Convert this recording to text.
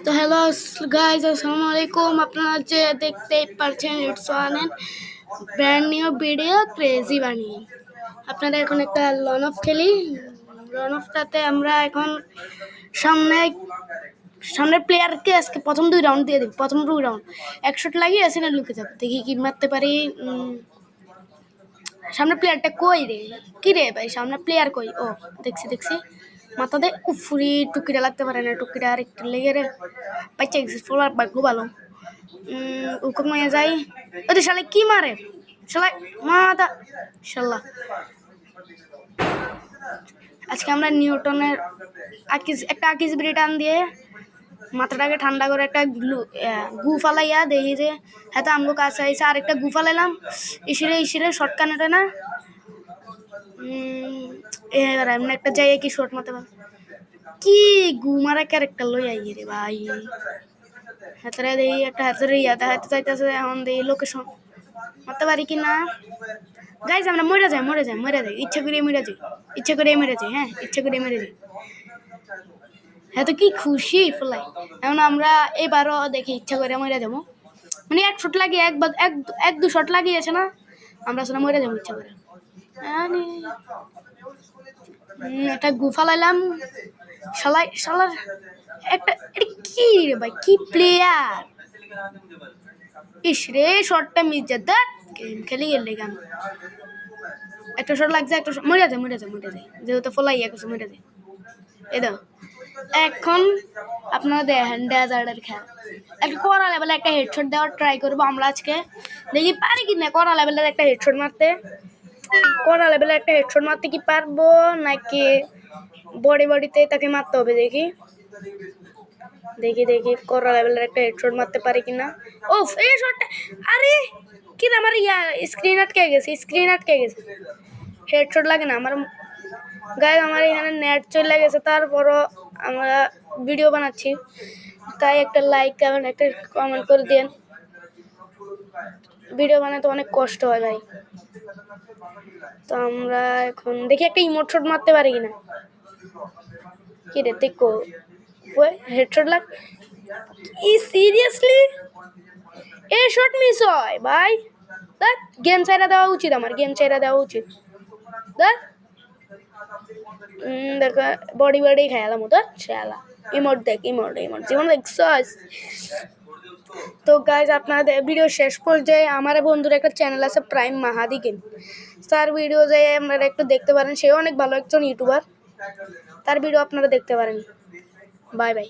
তো hello guys, আসসালামু আলাইকুম। আপনারা যে দেখতেই পাচ্ছেন, it's one and brand new video crazy বানিয়ে। আপনারা এখন একটা লন অফ খেলি। লন অফটাতে আমরা এখন সামনের প্লেয়ারকে আজকে প্রথম 2 রাউন্ড দিয়ে দিই। প্রথম 2 রাউন্ড 1 শট লাগিয়ে এসে লুকে যাবো, দেখি কি মারতে পারি। সামনে প্লেয়ারটা কই রে? কি রে ভাই, সামনে প্লেয়ার কই? ও দেখছি মাথা দে। উফুরি টুকিটা লাগতে পারে না, টুকিটা আর একটু লেগে রে পাইছে। ফোলার ভাগ্য ভালো। উকুক মাইয়া যাই। ওই তো শালা কি মারে, শালা মাথা শালা। আজকে আমরা নিউটনের একটা আকিজ বিড়ি টান দিয়ে মাথাটাকে ঠান্ডা করে একটা গু ফালাইয়া দেখি যে হ্যাঁ, তো আমগো কাছে আইসে আর একটা গু ফালাইলাম। ইসিরে শর্ট কানেটে না এবার এমনি একটা যাই কি শর্ট মারতে পার কি গু মারা ক্যারেক্টার লই আই রে ভাই। হাতেরে দেই একটা হাতের ইয়াতে হাতে চাইতেছে। এখন দেই লোকেশন মারতে পারি কি না। গাইজ আমরা মরে যাই ইচ্ছা করে মরে যাই হ্যাঁ, ইচ্ছা করে মরে যাই। হ্যাঁ, তো কি খুশি ফলাই। এখন আমরা এবারও দেখি ইচ্ছা করে মরে যাবো। মানে 1 শট লাগিয়ে এক 2 শট লাগিয়েছে না, আমরা আসলে মরে যাবো ইচ্ছা করে। একটা গুফা লাইলাম শালার একটা। কি রে ভাই, কি প্লেয়ার! ইস রে, শটটা মিস যা। গেম খেলে গেলে গান। একটা শট লাগছে, একটা মরে যায় যেহেতু ফলাইয়া কিছু মরে যায়। এই দাও এখন আপনারা দেখেন ডেজার্টের খেলা। একটা কড়া লেভেলে একটা হেডশট দেওয়ার ট্রাই করবো আমরা আজকে, দেখি পারি কি না কড়া লেভেলের একটা হেডশট মারতে। কড়া লেভেলে একটা হেডশট মারতে কি পারবো নাকি বডিতে তাকে মারতে হবে। দেখি কড়া লেভেলের একটা হেডশট মারতে পারি কিনা। ও এই শটটা, আরে কি না, আমার স্ক্রিন আটকে গেছে হেডশট লাগে না আমার গায়ে। আমার এখানে নেট চলে গেছে, তারপরও আমরা ভিডিও বানাচ্ছি, তাই একটা লাইক একটা কমেন্ট করে দেন। ভিডিও বানাতে অনেক কষ্ট হয় ভাই। তো আমরা এখন দেখি একটা ইমোট শট মারতে পারি কিনা। কি রে দেখো, হেডশট লাগ। সিরিয়াসলি এই শট মিস হয় ভাই। দেখ গেম ছেড়ে দেওয়া উচিত, আমার গেম ছেড়ে দেওয়া উচিত। দেখ দেখো বডি খেয়ালাম তো খেলা। ইমোট জীবন দেখছস। তো গাইজ আপনাদের ভিডিও শেষ পর্যায়ে আমার বন্ধুর একটা চ্যানেল আছে প্রাইম মাহাদি গেম, তার ভিডিও যাই আপনারা একটু দেখতে পারেন। সেও অনেক ভালো একজন ইউটিউবার, তার ভিডিও আপনারা দেখতে পারেন। Bye bye.